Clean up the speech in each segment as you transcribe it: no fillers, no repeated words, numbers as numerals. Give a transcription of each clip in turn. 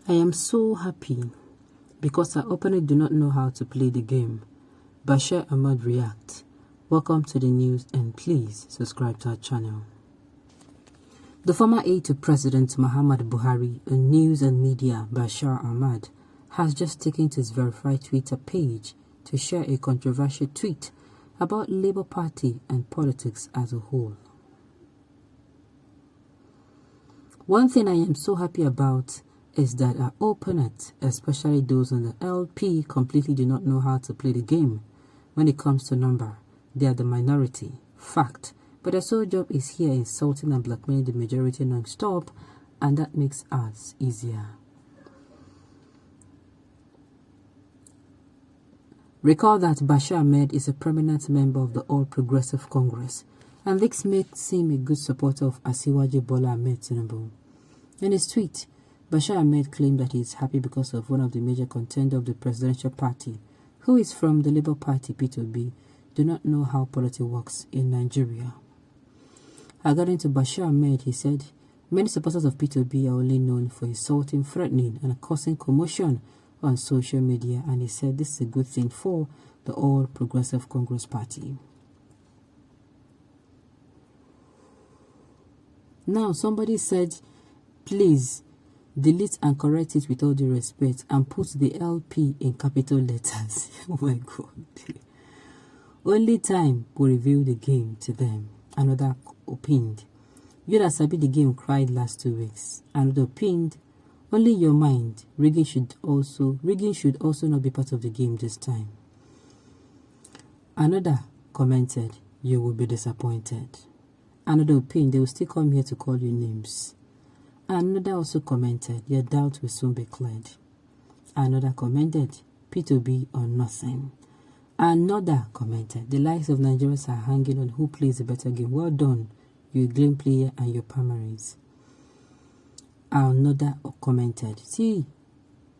I am so happy because our opponent do not know how to play the game. Bashir Ahmed react. Welcome to the news and please subscribe to our channel. The former aide to President Muhammad Buhari on news and media, Bashir Ahmed, has just taken to his verified Twitter page to share a controversial tweet about Labour Party and politics as a whole. One thing I am so happy about is that our opponent, especially those on the LP, completely do not know how to play the game. When it comes to number, they are the minority. Fact. But their sole job is here insulting and blackmailing the majority non-stop, and that makes us easier. Recall that Bashir Ahmed is a prominent member of the All Progressive Congress, and this makes him a good supporter of Asiwaju Bola Ahmed Tinubu. In his tweet, Bashir Ahmed claimed that he is happy because of one of the major contenders of the presidential party, who is from the Labour Party P2B, do not know how politics works in Nigeria. According to Bashir Ahmed, he said, many supporters of P2B are only known for insulting, threatening, and causing commotion on social media, and he said this is a good thing for the All Progressive Congress Party. Now, somebody said, please delete and correct it with all due respect and put the LP in capital letters. Oh my God. Only time will reveal the game to them. Another opined. You that sabi the game cried last 2 weeks. Another opined. Only your mind. Rigging should also not be part of the game this time. Another commented, you will be disappointed. Another opined, they will still come here to call you names. Another also commented, your doubt will soon be cleared. Another commented, P2B or nothing. Another commented, the lives of Nigerians are hanging on who plays a better game. Well done, you game player and your primaries. Another commented, see,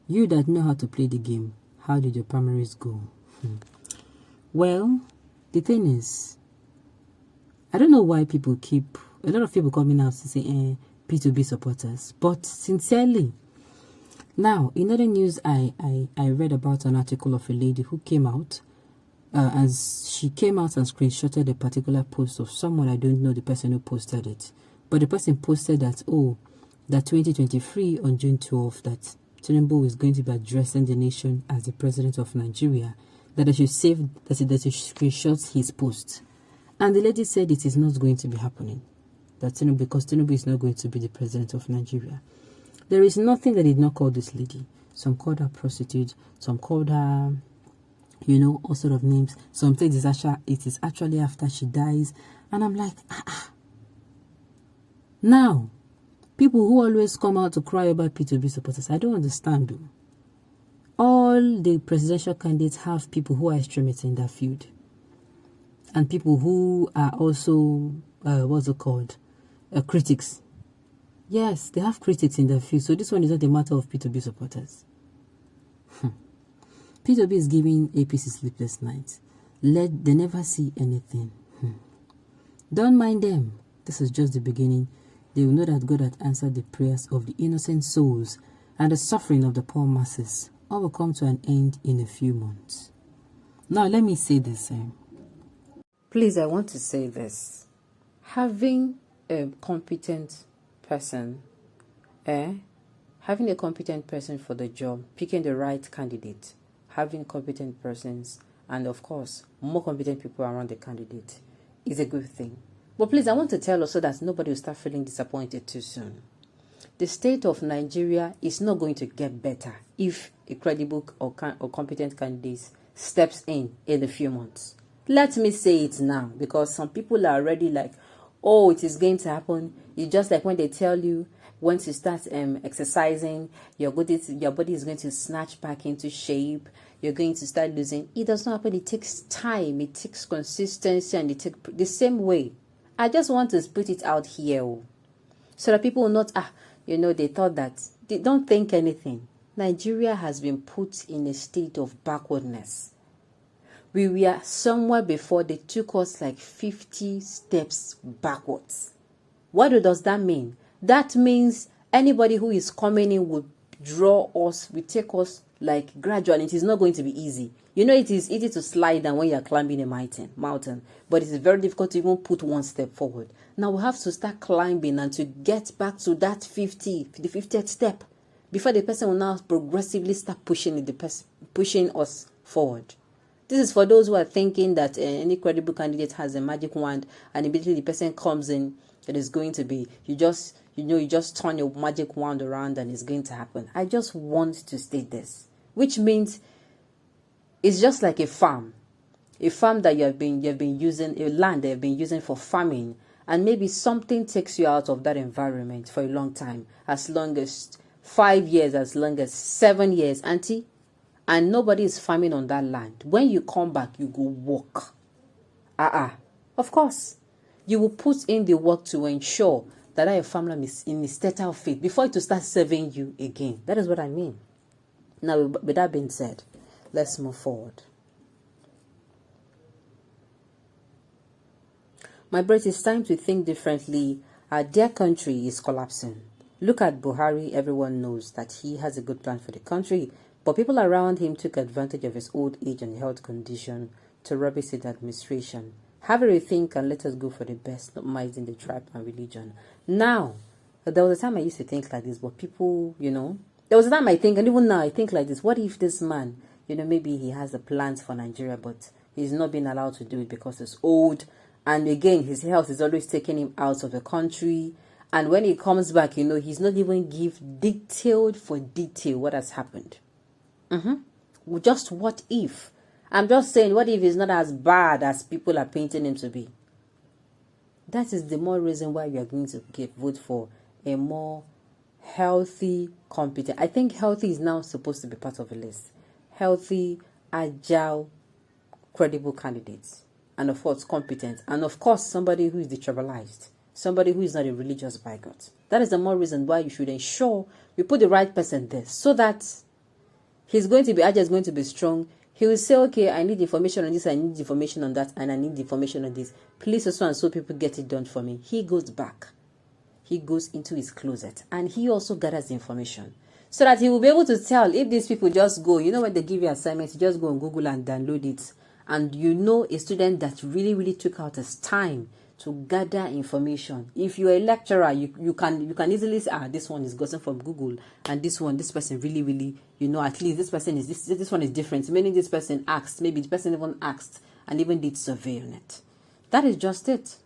you that know how to play the game, how did your primaries go? Well, the thing is, I don't know why a lot of people coming out to say, P2B supporters, but sincerely. Now, in other news, I read about an article of a lady who came out, as she came out and screenshotted a particular post of someone. I don't know the person who posted it, but the person posted that, that 2023 on June 12th, that Tinubu is going to be addressing the nation as the president of Nigeria, that they should screenshot his post. And the lady said it is not going to be happening. Because Tinubu is not going to be the president of Nigeria. There is nothing that did not call this lady. Some called her prostitute, some called her, all sort of names. Some say it is actually after she dies. And I'm like, Now, people who always come out to cry about P2B supporters, I don't understand though. All the presidential candidates have people who are extremists in that field. And people who are also, critics. Yes, they have critics in their field. So this one is not a matter of P2B supporters. P2B is giving APC sleepless nights. They never see anything. Don't mind them. This is just the beginning. They will know that God had answered the prayers of the innocent souls and the suffering of the poor masses. All will come to an end in a few months. Now let me say this. Please, I want to say this. Having a competent person, having a competent person for the job, picking the right candidate, having competent persons, and of course, more competent people around the candidate is a good thing. But please, I want to tell us so that nobody will start feeling disappointed too soon. The state of Nigeria is not going to get better if a credible or competent candidate steps in a few months. Let me say it now, because some people are already like, it is going to happen. It's just like when they tell you once you start exercising, your body is going to snatch back into shape. You're going to start losing. It does not happen. It takes time. It takes consistency, and it takes the same way. I just want to put it out here, so that people will not, they thought that. They don't think anything. Nigeria has been put in a state of backwardness. We were somewhere before. They took us like 50 steps backwards. What does that mean? That means anybody who is coming in would draw us, will take us like gradually. It is not going to be easy. You know, it is easy to slide down when you are climbing a mountain, but it is very difficult to even put one step forward. Now we have to start climbing and to get back to that the 50th step before the person will now progressively start pushing us forward. This is for those who are thinking that any credible candidate has a magic wand and immediately the person comes in, it is going to be, you just turn your magic wand around and it's going to happen. I just want to state this, which means it's just like a farm that you have been using, a land that you have been using for farming, and maybe something takes you out of that environment for a long time, as long as 5 years, as long as 7 years, auntie, and nobody is farming on that land. When you come back, you go work. Of course, you will put in the work to ensure that your family is in a state of faith before it will start serving you again. That is what I mean. Now, with that being said, let's move forward. My brothers, it's time to think differently. Our dear country is collapsing. Look at Buhari. Everyone knows that he has a good plan for the country, but people around him took advantage of his old age and health condition to rubbish the administration. Have a rethink and let us go for the best, not minding the tribe and religion. Now, there was a time I used to think like this, but people, there was a time I think, and even now I think like this, what if this man, maybe he has the plans for Nigeria, but he's not being allowed to do it because he's old, and again, his health is always taking him out of the country, and when he comes back, he's not even give detailed for detail what has happened. Just what if? I'm just saying, what if he's not as bad as people are painting him to be? That is the more reason why we are going to vote for a more healthy, competent. I think healthy is now supposed to be part of the list. Healthy, agile, credible candidates. And of course, competent. And of course, somebody who is detribalized. Somebody who is not a religious bigot. That is the more reason why you should ensure you put the right person there, so that he's going to be agile, is going to be strong. He will say, okay, I need information on this, I need information on that, and I need information on this. Please, so and so people get it done for me. He goes back. He goes into his closet, and he also gathers the information, so that he will be able to tell if these people just go, when they give you assignments, you just go on Google and download it. And a student that really, really took out his time to gather information. If you're a lecturer, you can easily say, this one is gotten from Google, and this person really, really, at least this person is this one is different. Meaning this person asked, maybe the person even asked and even did survey on it. That is just it.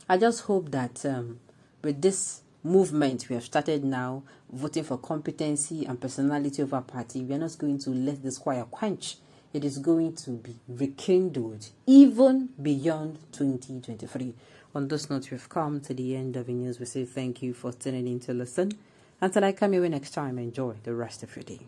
I just hope that with this movement we have started now, voting for competency and personality over party, we are not going to let this fire quench. It is going to be rekindled even beyond 2023. On this note, we've come to the end of the news. We say thank you for tuning in to listen. Until I come your way next time, enjoy the rest of your day.